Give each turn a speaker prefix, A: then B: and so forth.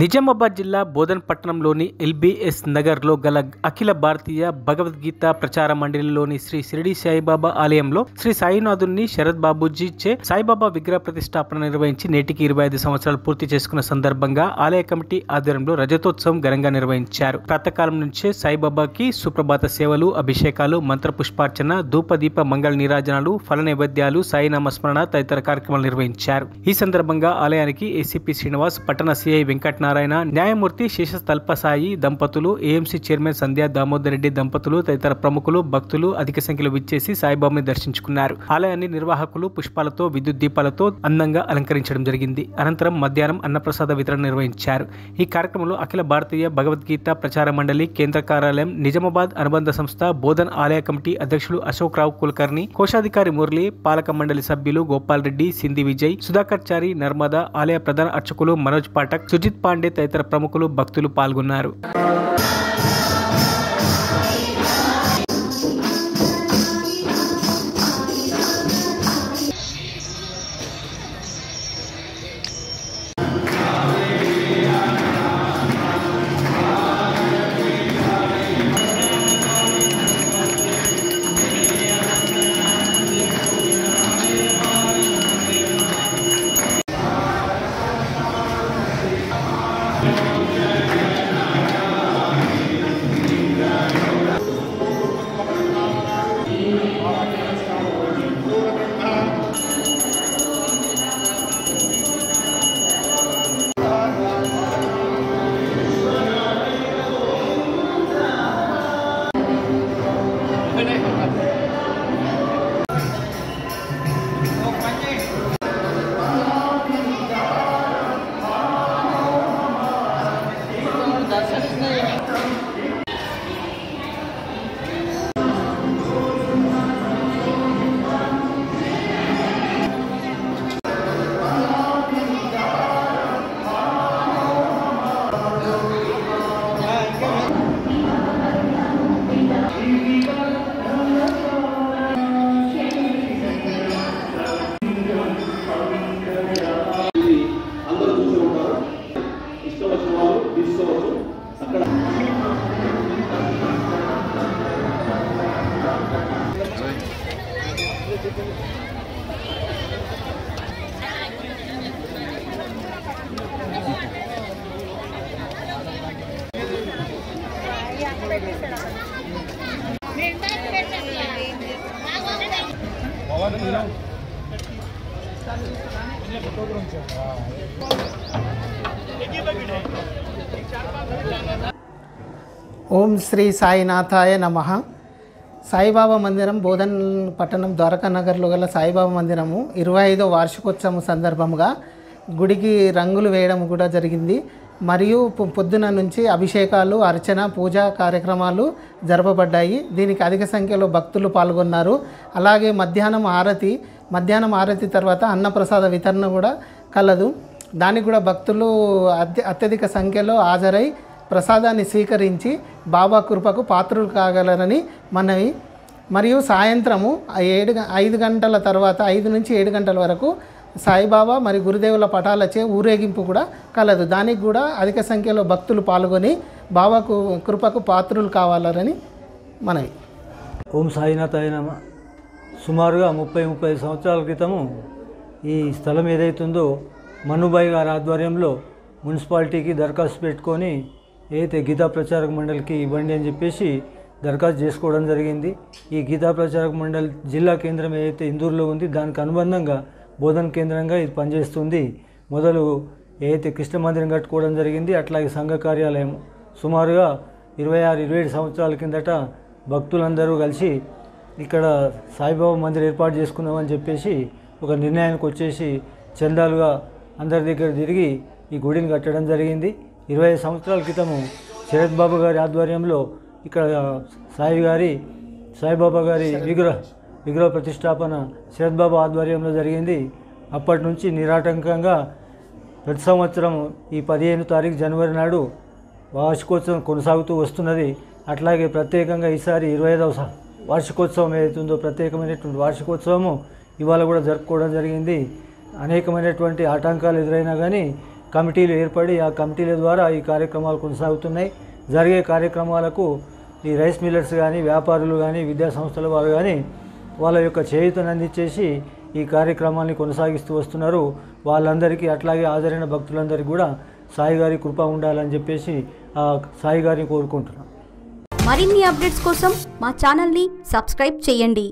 A: నిజామాబాద్ జిల్లా బోధన్ పట్టణంలోని ఎల్బీఎస్ నగర్లో గల అఖిల భారతీయ భగవద్గీత ప్రచార మండలిలోని శ్రీ షిరిడి సాయిబాబా ఆలయంలో శ్రీ సాయినాథుని శరత్ బాబూజీ చే సాయిబాబా విగ్రహ ప్రతిష్టాపన నిర్వహించి నేటికి 25 సంవత్సరాలు పూర్తి చేసుకున్న సందర్భంగా ఆలయ కమిటీ ఆధ్వర్యంలో రజతోత్సవం ఘనంగా నిర్వహించారు. ప్రాతకాలం నుంచే సాయిబాబాకి సుప్రభాత సేవలు, అభిషేకాలు, మంత్ర పుష్పార్చన, ధూపదీప మంగళ నీరాజనాలు, ఫల నైవేద్యాలు, సాయినామ స్మరణ తదితర కార్యక్రమాలు నిర్వహించారు. ఈ సందర్భంగా ఆలయానికి ఏసీపీ శ్రీనివాస్, పట్టణ సిఐ వెంకట నారాయణ, న్యాయమూర్తి శేషతల్ప సాయి దంపతులు, ఏఎంసీ చైర్మన్ సంధ్యా దామోదర్ రెడ్డి దంపతులు తదితర ప్రముఖులు, భక్తులు అధిక సంఖ్యలో విచ్చేసి సాయిబాబాని దర్శించుకున్నారు. ఆలయాన్ని నిర్వాహకులు పుష్పాలతో, విద్యుత్ దీపాలతో అందంగా అలంకరించడం జరిగింది. అనంతరం మధ్యాహ్నం అన్నప్రసాద వితరణ నిర్వహించారు. ఈ కార్యక్రమంలో అఖిల భారతీయ భగవద్గీత ప్రచార మండలి కేంద్ర కార్యాలయం, నిజామాబాద్ అనుబంధ సంస్థ, బోధన్ ఆలయ కమిటీ అధ్యక్షులు అశోక్ రావు కులకర్ణి, కోశాధికారి మురళి, పాలక మండలి సభ్యులు గోపాల్ రెడ్డి, సింధి విజయ్, సుధాకర్ చారి, నర్మదా, ఆలయ ప్రధాన అర్చకులు మనోజ్ పాఠక్, సుజిత్ పాండే తదితర ప్రముఖులు, భక్తులు పాల్గొన్నారు.
B: ఓం శ్రీ సాయినాథాయ నమః. సాయిబాబా మందిరం బోధన్ పట్టణం ద్వారకా నగర్లో గల సాయిబాబా మందిరము 25వ వార్షికోత్సవం సందర్భంగా గుడికి రంగులు వేయడం కూడా జరిగింది. మరియు పొద్దున నుంచి అభిషేకాలు, అర్చన, పూజా కార్యక్రమాలు జరపబడ్డాయి. దీనికి అధిక సంఖ్యలో భక్తులు పాల్గొన్నారు. అలాగే మధ్యాహ్నం ఆరతి తర్వాత అన్నప్రసాద వితరణ కూడా కలదు. దానికి కూడా భక్తులు అత్యధిక సంఖ్యలో హాజరై ప్రసాదాన్ని స్వీకరించి బాబా కృపకు పాత్రులు కాగలరని మనవి. మరియు సాయంత్రము 5 గంటల తర్వాత 5 నుంచి 7 గంటల వరకు సాయిబాబా మరియు గురుదేవుల పటాలచే ఊరేగింపు కూడా కలదు. దానికి కూడా అధిక సంఖ్యలో భక్తులు పాల్గొని బాబాకు కృపకు పాత్రులు కావాలని మనవి.
C: ఓం సాయినాథాయ నమః. సుమారుగా 30-35 సంవత్సరాల క్రితము ఈ స్థలం ఏదైతుందో మనుబాయి గారి ఆధ్వర్యంలో మున్సిపాలిటీకి దరఖాస్తు పెట్టుకొని ఏదైతే గీతా ప్రచారక మండలికి ఇవ్వండి అని చెప్పేసి దరఖాస్తు చేసుకోవడం జరిగింది. ఈ గీతా ప్రచారక మండలి జిల్లా కేంద్రం ఏదైతే ఇందూరులో ఉంది దానికి అనుబంధంగా బోధన్ కేంద్రంగా ఇది పనిచేస్తుంది. మొదలు ఏదైతే కృష్ణ మందిరం కట్టుకోవడం జరిగింది, అట్లాగే సంఘ కార్యాలయం సుమారుగా 26-27 సంవత్సరాల కిందట భక్తులందరూ కలిసి ఇక్కడ సాయిబాబా మందిరం ఏర్పాటు చేసుకుందామని చెప్పేసి ఒక నిర్ణయానికి వచ్చేసి చందాలుగా అందరి దగ్గర తిరిగి ఈ గుడిని కట్టడం జరిగింది. 25 సంవత్సరాల క్రితము శరత్ బాబు గారి ఆధ్వర్యంలో ఇక్కడ సాయిబాబా గారి విగ్రహ ప్రతిష్టాపన శరత్ బాబా ఆధ్వర్యంలో జరిగింది. అప్పటి నుంచి నిరాటంకంగా ప్రతి సంవత్సరం ఈ 15వ తారీఖు జనవరి నాడు వార్షికోత్సవం కొనసాగుతూ వస్తున్నది. అట్లాగే ప్రత్యేకంగా ఈసారి 25వ వార్షికోత్సవం ఏదైతుందో ప్రత్యేకమైనటువంటి వార్షికోత్సవము ఇవాళ కూడా జరుపుకోవడం జరిగింది. అనేకమైనటువంటి ఆటంకాలు ఎదురైనా కానీ కమిటీలు ఏర్పడి ఆ కమిటీల ద్వారా ఈ కార్యక్రమాలు కొనసాగుతున్నాయి. జరిగే కార్యక్రమాలకు ఈ రైస్ మిల్లర్స్ కానీ, వ్యాపారులు కానీ, విద్యా సంస్థల వారు కానీ వాళ్ళ యొక్క చేయూతను అందించేసి ఈ కార్యక్రమాన్ని కొనసాగిస్తూ వస్తున్నారు. వాళ్ళందరికీ అట్లాగే హాజరైన భక్తులందరికీ కూడా సాయి గారి కృప ఉండాలని చెప్పేసి సాయి గారిని కోరుకుంటున్నాం.
D: మరిన్ని అప్డేట్స్ కోసం మా ఛానల్ని సబ్స్క్రైబ్ చేయండి.